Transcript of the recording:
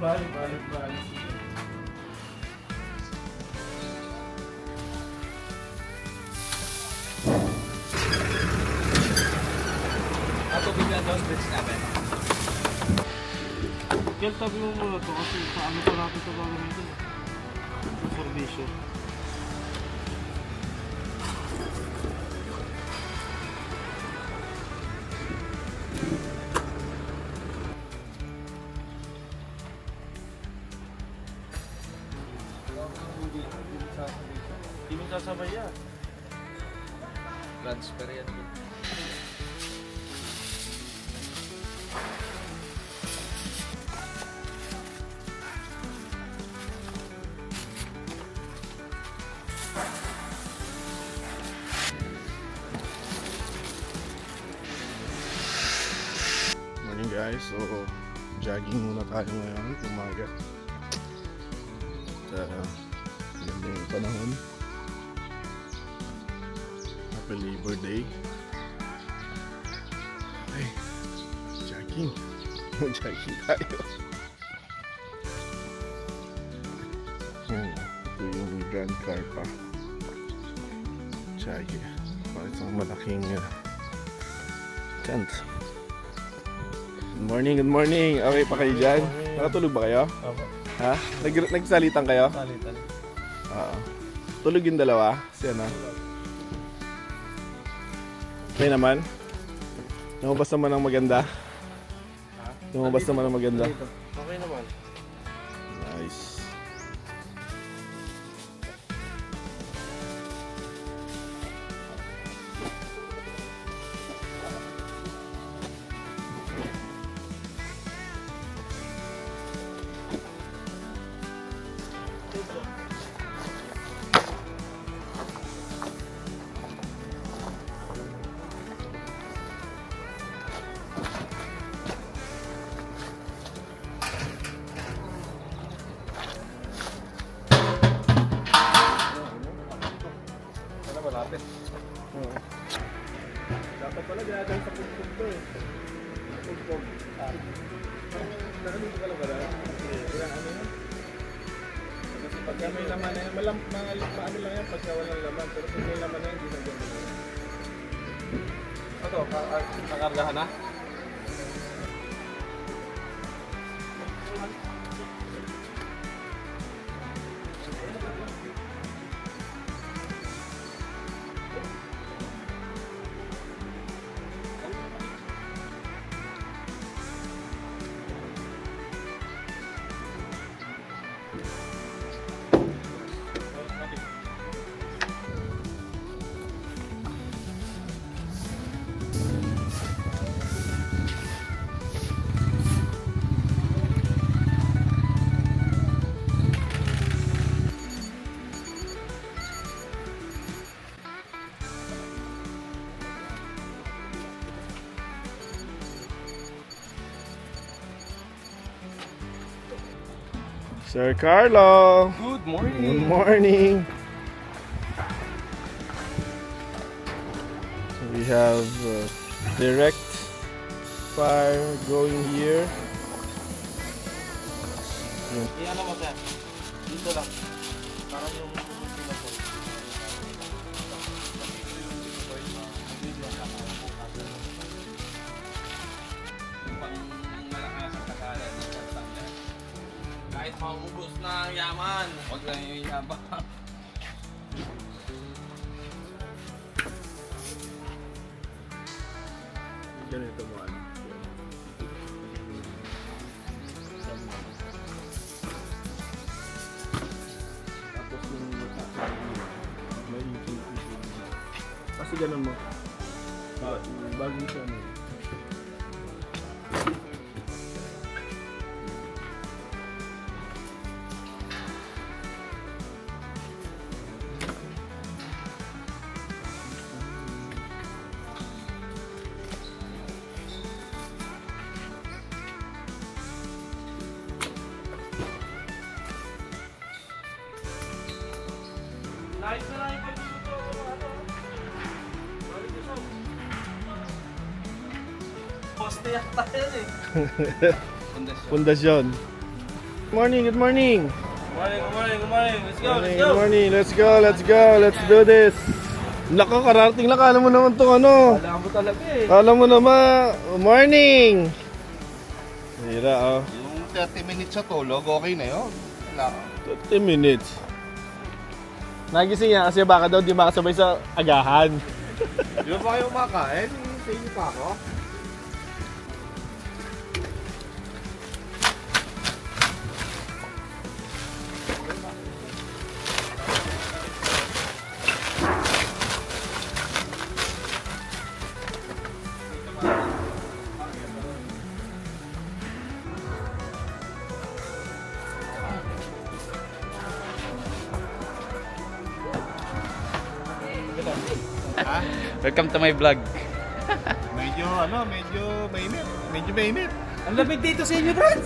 balik. Ato bigyan doon bridge namin. Kel, tabi mo muna to kasi sa ano pa natin ito gagamitin. Sa servisyo. Hindi mo sasabay yan. Transfer yan. Morning guys, so jogging muna tayo ngayon, umaga. At ganda yung panahon. Happy Labor Day. Ay, jogging. Jogging tayo. Ito yung Grand Carpa. Jogging. Para isang malaking tent. Good morning. Okay pa kayo dyan? Nakatulog ba kayo? Opo. Ha? Nagsalitan kayo? Salitan. Oo. Tulog yung dalawa? Si ano? Okay naman? Lumabas naman ang maganda? Lumabas naman ang maganda? Okay naman. Nice. Sana malapit. Dapat pala dinadaan sa pugpog to eh. Pugpog. Nakalimut ka lang ba lang? Ilang ano yun? Kasi pagka may laman na yan, maano lang yan pagka walang laman. Pero pag may laman na yan, hindi na gano'n. Ito, kakargahan na? Sir Carlo! Good morning! Good morning! So we have direct fire going here. Iyan mo sir. Dito lang. Parang yung Malakas ang kasalan ng Tanzania. Kahit maubos na ang yaman, huwag lang yung yabang. Ganito mo ano. Tapos yung may ipin-ipin. Kasi ganun mo. Bago siya ano. nice na lang yung pagluto. Poste yata yan eh. Pundasyon. Pundasyon. Morning, good morning. Good morning. Let's go, Good morning. Let's do this. Nako, kararating lang. Alam mo naman itong ano. Alam mo talaga eh. Alam mo naman. Morning. Hira, oh. Yung 30 minutes sa tulog, okay na yun. Wala. 30 minutes. Nagising niya kasi baka daw di makasabay sa agahan. Di ba kayo makain? Sa inyo pa ako? Welcome to my vlog. Medyo mainit. Medyo mainit. Ang lamig dito sa inyo, Brad.